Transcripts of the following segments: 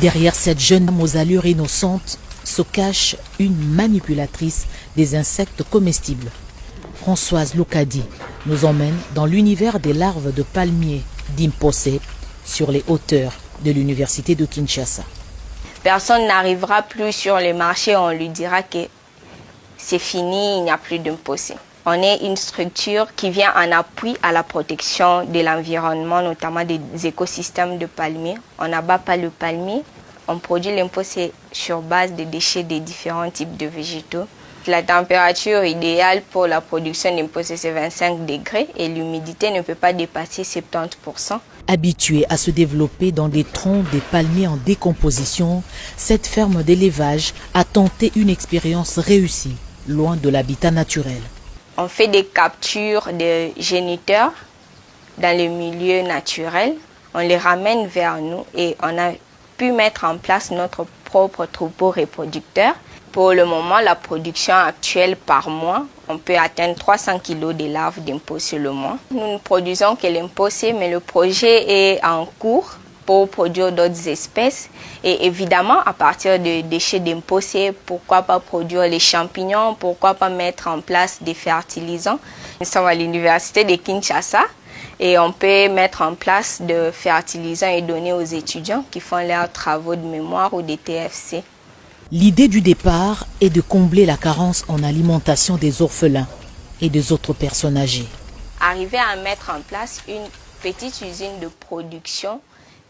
Derrière cette jeune femme aux allures innocentes se cache une manipulatrice des insectes comestibles. Françoise Lukadi nous emmène dans l'univers des larves de palmier d'Imposé sur les hauteurs de l'université de Kinshasa. Personne n'arrivera plus sur les marchés, on lui dira que c'est fini, il n'y a plus d'Imposé. On est une structure qui vient en appui à la protection de l'environnement, notamment des écosystèmes de palmiers. On n'abat pas le palmier, on produit l'Imposé sur base des déchets des différents types de végétaux. La température idéale pour la production d'Imposé, c'est 25 degrés et l'humidité ne peut pas dépasser 70%. Habituée à se développer dans des troncs des palmiers en décomposition, cette ferme d'élevage a tenté une expérience réussie, loin de l'habitat naturel. On fait des captures de géniteurs dans le milieu naturel, on les ramène vers nous et on a pu mettre en place notre propre troupeau reproducteur. Pour le moment, la production actuelle par mois, on peut atteindre 300 kg de larves d'Imposé le mois. Nous ne produisons que l'Imposé, mais le projet est en cours pour produire d'autres espèces. Et évidemment, à partir de déchets d'Imposé, pourquoi pas produire les champignons, pourquoi pas mettre en place des fertilisants. Nous sommes à l'université de Kinshasa et on peut mettre en place des fertilisants et donner aux étudiants qui font leurs travaux de mémoire ou des TFC. L'idée du départ est de combler la carence en alimentation des orphelins et des autres personnes âgées. Arriver à mettre en place une petite usine de production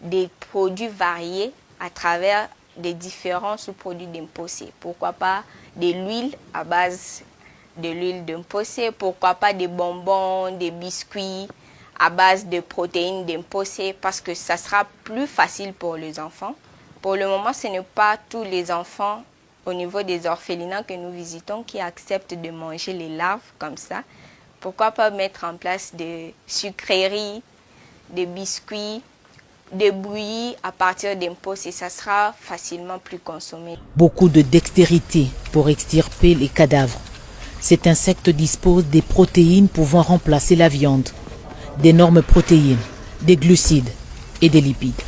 des produits variés à travers des différents sous-produits d'Imposé. Pourquoi pas de l'huile à base de l'huile d'Imposé, pourquoi pas des bonbons, des biscuits à base de protéines d'Imposé, parce que ça sera plus facile pour les enfants. Pour le moment, ce n'est pas tous les enfants au niveau des orphelinats que nous visitons qui acceptent de manger les larves comme ça. Pourquoi pas mettre en place des sucreries, des biscuits, des bouillies à partir d'Imposé, ça sera facilement plus consommé. Beaucoup de dextérité pour extirper les cadavres. Cet insecte dispose des protéines pouvant remplacer la viande, d'énormes protéines, des glucides et des lipides.